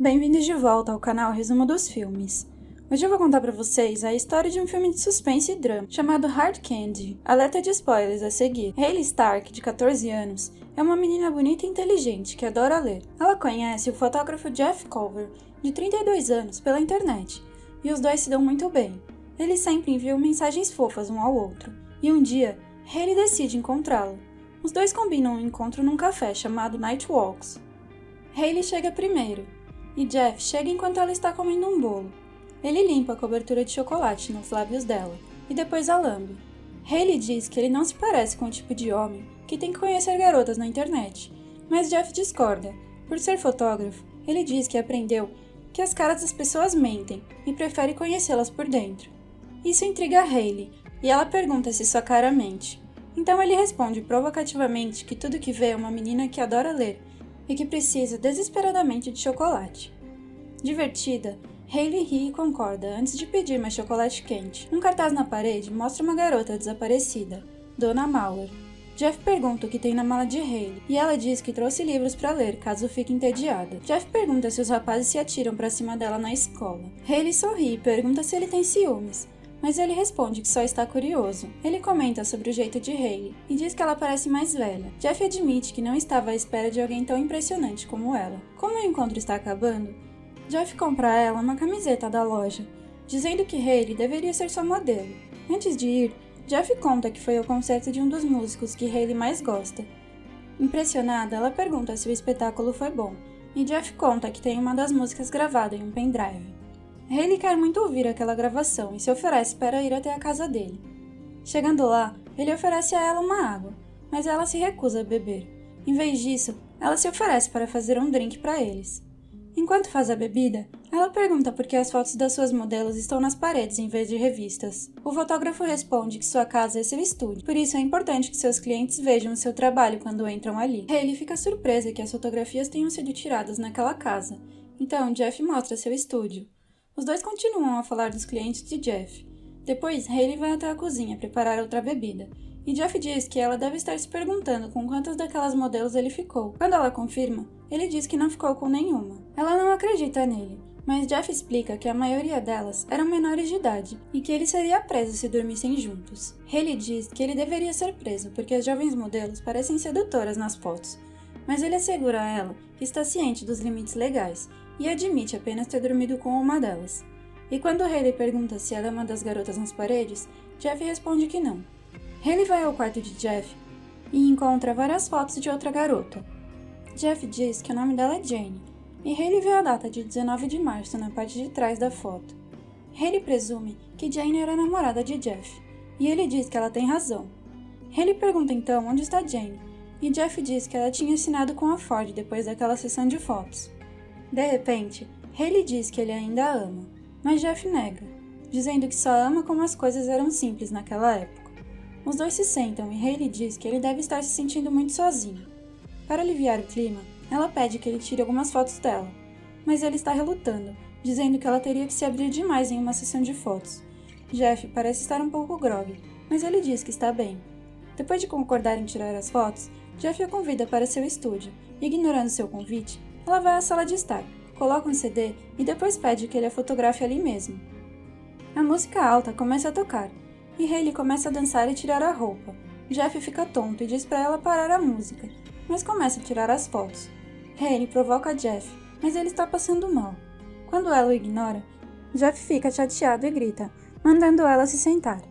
Bem-vindos de volta ao canal Resumo dos Filmes. Hoje eu vou contar pra vocês a história de um filme de suspense e drama chamado Hard Candy. Alerta de spoilers a seguir. Hayley Stark, de 14 anos, é uma menina bonita e inteligente que adora ler. Ela conhece o fotógrafo Jeff Culver, de 32 anos, pela internet, e os dois se dão muito bem. Eles sempre enviam mensagens fofas um ao outro, e um dia, Hayley decide encontrá-lo. Os dois combinam um encontro num café chamado Night Walks. Hayley chega primeiro, e Jeff chega enquanto ela está comendo um bolo. Ele limpa a cobertura de chocolate nos lábios dela, e depois a lambe. Hayley diz que ele não se parece com o tipo de homem que tem que conhecer garotas na internet, mas Jeff discorda. Por ser fotógrafo, ele diz que aprendeu que as caras das pessoas mentem e prefere conhecê-las por dentro. Isso intriga Hayley, e ela pergunta se sua cara mente. Então ele responde provocativamente que tudo que vê é uma menina que adora ler e que precisa desesperadamente de chocolate. Divertida, Hayley ri e concorda antes de pedir mais chocolate quente. Um cartaz na parede mostra uma garota desaparecida, Donna Mauer. Jeff pergunta o que tem na mala de Hayley, e ela diz que trouxe livros para ler caso fique entediada. Jeff pergunta se os rapazes se atiram para cima dela na escola. Hayley sorri e pergunta se ele tem ciúmes, mas ele responde que só está curioso. Ele comenta sobre o jeito de Hayley e diz que ela parece mais velha. Jeff admite que não estava à espera de alguém tão impressionante como ela. Como o encontro está acabando, Jeff compra a ela uma camiseta da loja, dizendo que Hayley deveria ser sua modelo. Antes de ir, Jeff conta que foi ao concerto de um dos músicos que Hayley mais gosta. Impressionada, ela pergunta se o espetáculo foi bom, e Jeff conta que tem uma das músicas gravada em um pendrive. Hayley quer muito ouvir aquela gravação e se oferece para ir até a casa dele. Chegando lá, ele oferece a ela uma água, mas ela se recusa a beber. Em vez disso, ela se oferece para fazer um drink para eles. Enquanto faz a bebida, ela pergunta por que as fotos das suas modelos estão nas paredes em vez de revistas. O fotógrafo responde que sua casa é seu estúdio, por isso é importante que seus clientes vejam o seu trabalho quando entram ali. Hayley fica surpresa que as fotografias tenham sido tiradas naquela casa, então Jeff mostra seu estúdio. Os dois continuam a falar dos clientes de Jeff. Depois, Hayley vai até a cozinha preparar outra bebida, e Jeff diz que ela deve estar se perguntando com quantas daquelas modelos ele ficou. Quando ela confirma, ele diz que não ficou com nenhuma. Ela não acredita nele, mas Jeff explica que a maioria delas eram menores de idade e que ele seria preso se dormissem juntos. Hayley diz que ele deveria ser preso porque as jovens modelos parecem sedutoras nas fotos, mas ele assegura a ela que está ciente dos limites legais e admite apenas ter dormido com uma delas. E quando Hayley pergunta se ela é uma das garotas nas paredes, Jeff responde que não. Hayley vai ao quarto de Jeff e encontra várias fotos de outra garota. Jeff diz que o nome dela é Jane, e Hayley vê a data de 19 de março na parte de trás da foto. Hayley presume que Jane era a namorada de Jeff, e ele diz que ela tem razão. Hayley pergunta então onde está Jane, e Jeff diz que ela tinha assinado com a Ford depois daquela sessão de fotos. De repente, Hayley diz que ele ainda a ama, mas Jeff nega, dizendo que só ama como as coisas eram simples naquela época. Os dois se sentam e Hayley diz que ele deve estar se sentindo muito sozinho. Para aliviar o clima, ela pede que ele tire algumas fotos dela, mas ele está relutando, dizendo que ela teria que se abrir demais em uma sessão de fotos. Jeff parece estar um pouco grogue, mas ele diz que está bem. Depois de concordar em tirar as fotos, Jeff a convida para seu estúdio, e ignorando seu convite, ela vai à sala de estar, coloca um CD e depois pede que ele a fotografe ali mesmo. A música alta começa a tocar, e Hayley começa a dançar e tirar a roupa. Jeff fica tonto e diz para ela parar a música, mas começa a tirar as fotos. Hayley provoca Jeff, mas ele está passando mal. Quando ela o ignora, Jeff fica chateado e grita, mandando ela se sentar.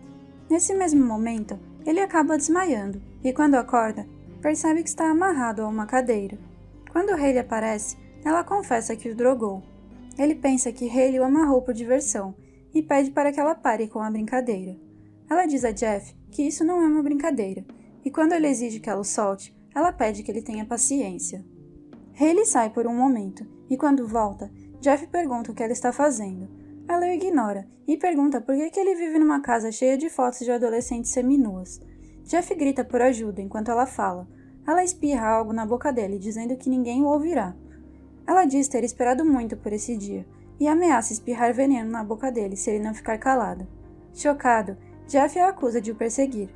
Nesse mesmo momento, ele acaba desmaiando, e quando acorda, percebe que está amarrado a uma cadeira. Quando Hayley aparece, ela confessa que o drogou. Ele pensa que Hayley o amarrou por diversão, e pede para que ela pare com a brincadeira. Ela diz a Jeff que isso não é uma brincadeira, e quando ele exige que ela o solte, ela pede que ele tenha paciência. Hayley sai por um momento, e quando volta, Jeff pergunta o que ela está fazendo. Ela o ignora, e pergunta por que ele vive numa casa cheia de fotos de adolescentes seminuas. Jeff grita por ajuda enquanto ela fala. Ela espirra algo na boca dele, dizendo que ninguém o ouvirá. Ela diz ter esperado muito por esse dia, e ameaça espirrar veneno na boca dele se ele não ficar calado. Chocado, Jeff a acusa de o perseguir.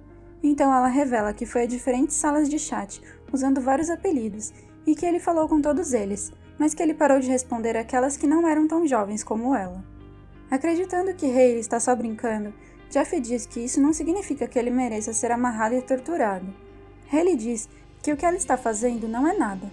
Então ela revela que foi a diferentes salas de chat, usando vários apelidos, e que ele falou com todos eles, mas que ele parou de responder aquelas que não eram tão jovens como ela. Acreditando que Hayley está só brincando, Jeff diz que isso não significa que ele mereça ser amarrado e torturado. Hayley diz que o que ela está fazendo não é nada.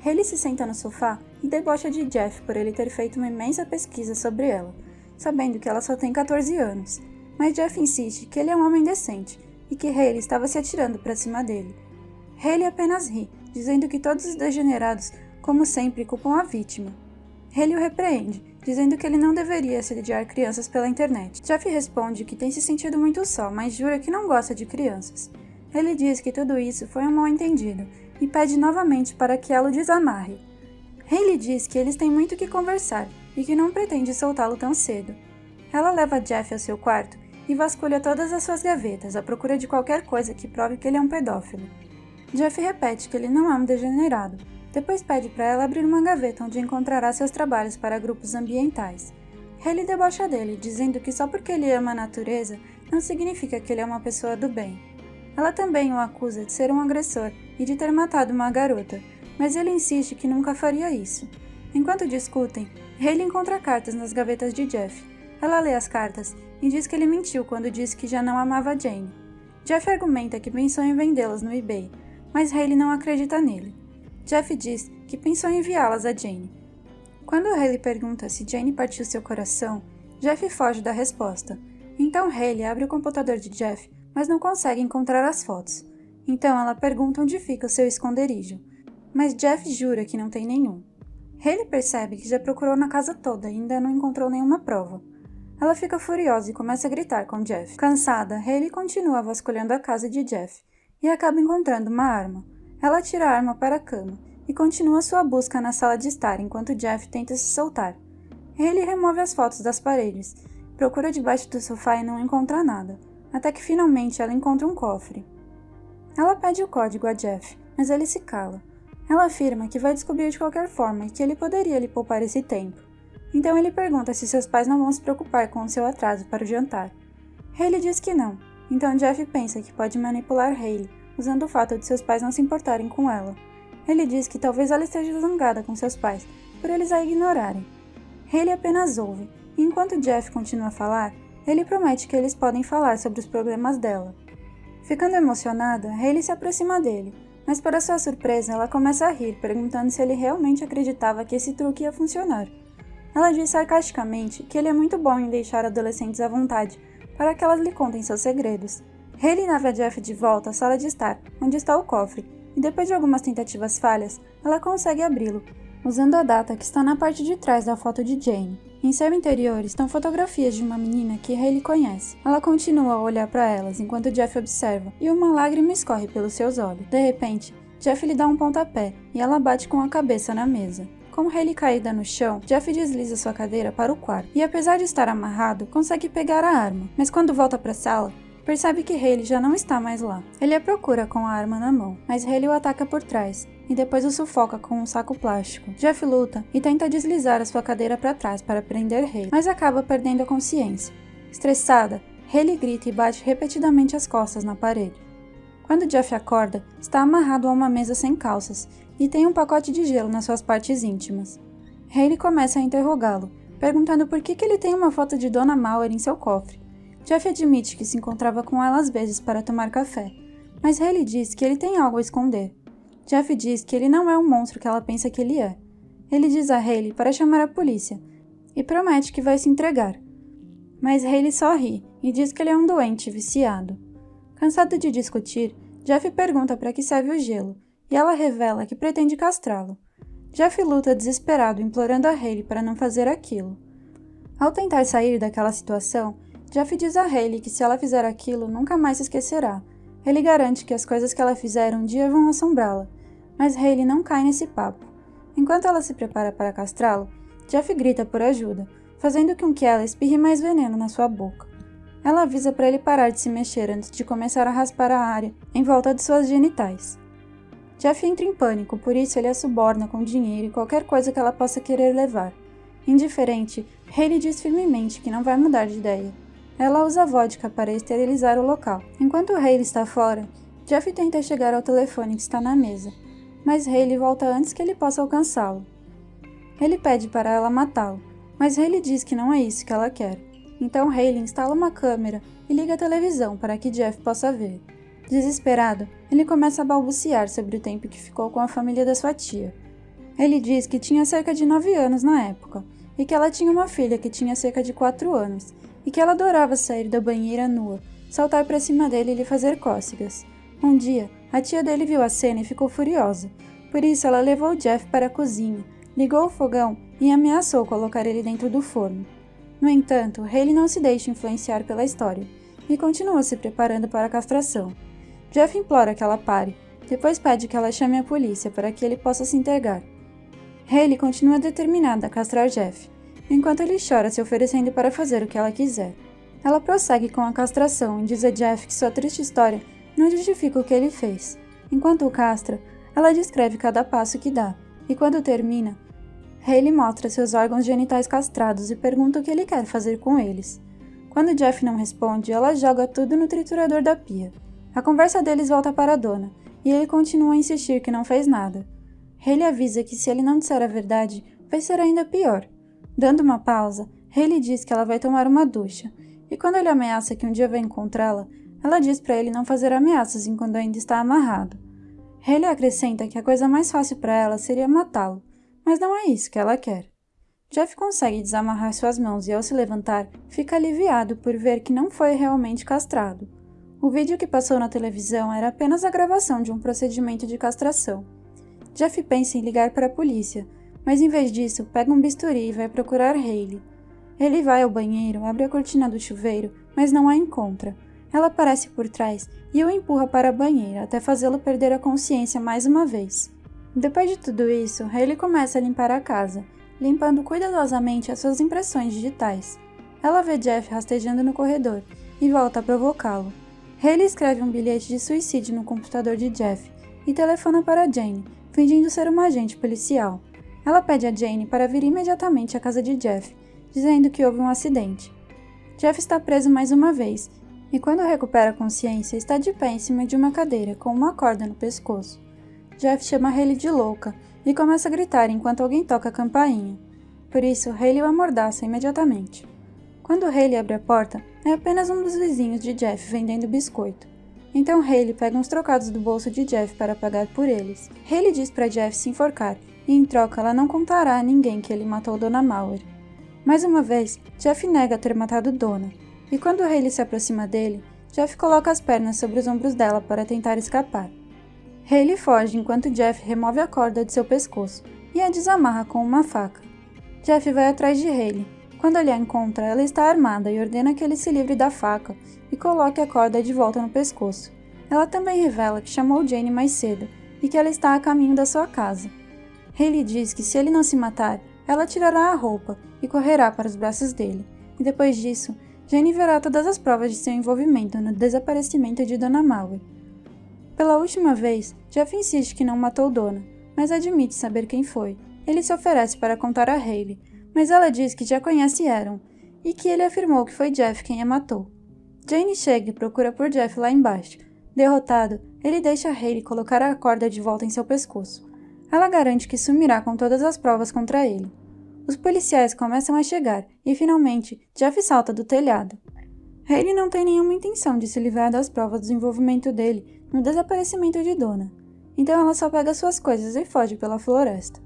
Hayley se senta no sofá e debocha de Jeff por ele ter feito uma imensa pesquisa sobre ela, sabendo que ela só tem 14 anos. Mas Jeff insiste que ele é um homem decente e que Hayley estava se atirando para cima dele. Hayley apenas ri, dizendo que todos os degenerados, como sempre, culpam a vítima. Hayley o repreende, dizendo que ele não deveria assediar crianças pela internet. Jeff responde que tem se sentido muito só, mas jura que não gosta de crianças. Ele diz que tudo isso foi um mal-entendido e pede novamente para que ela o desamarre. Hayley diz que eles têm muito o que conversar e que não pretende soltá-lo tão cedo. Ela leva Jeff ao seu quarto e vasculha todas as suas gavetas à procura de qualquer coisa que prove que ele é um pedófilo. Jeff repete que ele não é um degenerado, depois pede para ela abrir uma gaveta onde encontrará seus trabalhos para grupos ambientais. Hayley debocha dele, dizendo que só porque ele ama a natureza não significa que ele é uma pessoa do bem. Ela também o acusa de ser um agressor e de ter matado uma garota, mas ele insiste que nunca faria isso. Enquanto discutem, Hayley encontra cartas nas gavetas de Jeff. Ela lê as cartas e diz que ele mentiu quando disse que já não amava Jane. Jeff argumenta que pensou em vendê-las no eBay, mas Hayley não acredita nele. Jeff diz que pensou em enviá-las a Jane. Quando Hayley pergunta se Jane partiu seu coração, Jeff foge da resposta. Então Hayley abre o computador de Jeff, mas não consegue encontrar as fotos. Então ela pergunta onde fica o seu esconderijo, mas Jeff jura que não tem nenhum. Hayley percebe que já procurou na casa toda e ainda não encontrou nenhuma prova. Ela fica furiosa e começa a gritar com Jeff. Cansada, Hayley continua vasculhando a casa de Jeff e acaba encontrando uma arma. Ela tira a arma para a cama e continua sua busca na sala de estar enquanto Jeff tenta se soltar. Hayley remove as fotos das paredes, procura debaixo do sofá e não encontra nada, até que finalmente ela encontra um cofre. Ela pede o código a Jeff, mas ele se cala. Ela afirma que vai descobrir de qualquer forma e que ele poderia lhe poupar esse tempo. Então ele pergunta se seus pais não vão se preocupar com o seu atraso para o jantar. Hayley diz que não, então Jeff pensa que pode manipular Hayley, usando o fato de seus pais não se importarem com ela. Ele diz que talvez ela esteja zangada com seus pais, por eles a ignorarem. Hayley apenas ouve, e enquanto Jeff continua a falar, ele promete que eles podem falar sobre os problemas dela. Ficando emocionada, Hayley se aproxima dele, mas para sua surpresa ela começa a rir, perguntando se ele realmente acreditava que esse truque ia funcionar. Ela diz sarcasticamente que ele é muito bom em deixar adolescentes à vontade, para que elas lhe contem seus segredos. Hayley leva Jeff de volta à sala de estar, onde está o cofre, e depois de algumas tentativas falhas, ela consegue abri-lo, usando a data que está na parte de trás da foto de Jane. Em seu interior estão fotografias de uma menina que Hayley conhece. Ela continua a olhar para elas enquanto Jeff observa, e uma lágrima escorre pelos seus olhos. De repente, Jeff lhe dá um pontapé, e ela bate com a cabeça na mesa. Com Hayley caída no chão, Jeff desliza sua cadeira para o quarto, e apesar de estar amarrado, consegue pegar a arma, mas quando volta para a sala, percebe que Hayley já não está mais lá. Ele a procura com a arma na mão, mas Hayley o ataca por trás, e depois o sufoca com um saco plástico. Jeff luta e tenta deslizar a sua cadeira para trás para prender Hayley, mas acaba perdendo a consciência. Estressada, Hayley grita e bate repetidamente as costas na parede. Quando Jeff acorda, está amarrado a uma mesa sem calças, e tem um pacote de gelo nas suas partes íntimas. Hayley começa a interrogá-lo, perguntando por que ele tem uma foto de Dona Mauer em seu cofre. Jeff admite que se encontrava com ela às vezes para tomar café, mas Hayley diz que ele tem algo a esconder. Jeff diz que ele não é o monstro que ela pensa que ele é. Ele diz a Hayley para chamar a polícia, e promete que vai se entregar. Mas Hayley só ri e diz que ele é um doente viciado. Cansado de discutir, Jeff pergunta para que serve o gelo, e ela revela que pretende castrá-lo. Jeff luta desesperado, implorando a Hayley para não fazer aquilo. Ao tentar sair daquela situação, Jeff diz a Hayley que se ela fizer aquilo, nunca mais se esquecerá. Ele garante que as coisas que ela fizer um dia vão assombrá-la, mas Hayley não cai nesse papo. Enquanto ela se prepara para castrá-lo, Jeff grita por ajuda, fazendo com que ela espirre mais veneno na sua boca. Ela avisa para ele parar de se mexer antes de começar a raspar a área em volta de suas genitais. Jeff entra em pânico, por isso ele a suborna com dinheiro e qualquer coisa que ela possa querer levar. Indiferente, Hayley diz firmemente que não vai mudar de ideia. Ela usa vodka para esterilizar o local. Enquanto Hayley está fora, Jeff tenta chegar ao telefone que está na mesa, mas Hayley volta antes que ele possa alcançá-lo. Ele pede para ela matá-lo, mas Hayley diz que não é isso que ela quer. Então Hayley instala uma câmera e liga a televisão para que Jeff possa ver. Desesperado, ele começa a balbuciar sobre o tempo que ficou com a família da sua tia. Ele diz que tinha cerca de 9 anos na época, e que ela tinha uma filha que tinha cerca de 4 anos, e que ela adorava sair da banheira nua, saltar para cima dele e lhe fazer cócegas. Um dia, a tia dele viu a cena e ficou furiosa, por isso ela levou Jeff para a cozinha, ligou o fogão e ameaçou colocar ele dentro do forno. No entanto, Hayley não se deixa influenciar pela história, e continua se preparando para a castração. Jeff implora que ela pare, depois pede que ela chame a polícia para que ele possa se entregar. Hayley continua determinada a castrar Jeff, enquanto ele chora se oferecendo para fazer o que ela quiser. Ela prossegue com a castração e diz a Jeff que sua triste história não justifica o que ele fez. Enquanto o castra, ela descreve cada passo que dá, e quando termina, Hayley mostra seus órgãos genitais castrados e pergunta o que ele quer fazer com eles. Quando Jeff não responde, ela joga tudo no triturador da pia. A conversa deles volta para a dona, e ele continua a insistir que não fez nada. Hayley avisa que se ele não disser a verdade, vai ser ainda pior. Dando uma pausa, Hayley diz que ela vai tomar uma ducha, e quando ele ameaça que um dia vai encontrá-la, ela diz para ele não fazer ameaças enquanto ainda está amarrado. Hayley acrescenta que a coisa mais fácil para ela seria matá-lo, mas não é isso que ela quer. Jeff consegue desamarrar suas mãos e, ao se levantar, fica aliviado por ver que não foi realmente castrado. O vídeo que passou na televisão era apenas a gravação de um procedimento de castração. Jeff pensa em ligar para a polícia, mas em vez disso, pega um bisturi e vai procurar Hayley. Ele vai ao banheiro, abre a cortina do chuveiro, mas não a encontra. Ela aparece por trás e o empurra para a banheira até fazê-lo perder a consciência mais uma vez. Depois de tudo isso, Hayley começa a limpar a casa, limpando cuidadosamente as suas impressões digitais. Ela vê Jeff rastejando no corredor e volta a provocá-lo. Hayley escreve um bilhete de suicídio no computador de Jeff e telefona para Jane, fingindo ser uma agente policial. Ela pede a Jane para vir imediatamente à casa de Jeff, dizendo que houve um acidente. Jeff está preso mais uma vez, e quando recupera a consciência, está de pé em cima de uma cadeira, com uma corda no pescoço. Jeff chama Hayley de louca e começa a gritar enquanto alguém toca a campainha. Por isso, Hayley o amordaça imediatamente. Quando Hayley abre a porta, é apenas um dos vizinhos de Jeff vendendo biscoito. Então Hayley pega uns trocados do bolso de Jeff para pagar por eles. Hayley diz para Jeff se enforcar, e em troca ela não contará a ninguém que ele matou Dona Mauer. Mais uma vez, Jeff nega ter matado Dona, e quando Hayley se aproxima dele, Jeff coloca as pernas sobre os ombros dela para tentar escapar. Hayley foge enquanto Jeff remove a corda de seu pescoço e a desamarra com uma faca. Jeff vai atrás de Hayley. Quando ele a encontra, ela está armada e ordena que ele se livre da faca e coloque a corda de volta no pescoço. Ela também revela que chamou Jane mais cedo e que ela está a caminho da sua casa. Hayley diz que se ele não se matar, ela tirará a roupa e correrá para os braços dele, e depois disso, Jane verá todas as provas de seu envolvimento no desaparecimento de Dona Mauer. Pela última vez, Jeff insiste que não matou Dona, mas admite saber quem foi. Ele se oferece para contar a Hayley, mas ela diz que já conhece Aaron, e que ele afirmou que foi Jeff quem a matou. Jane chega e procura por Jeff lá embaixo. Derrotado, ele deixa Hayley colocar a corda de volta em seu pescoço. Ela garante que sumirá com todas as provas contra ele. Os policiais começam a chegar, e finalmente, Jeff salta do telhado. Hayley não tem nenhuma intenção de se livrar das provas do envolvimento dele no desaparecimento de Dona, então ela só pega suas coisas e foge pela floresta.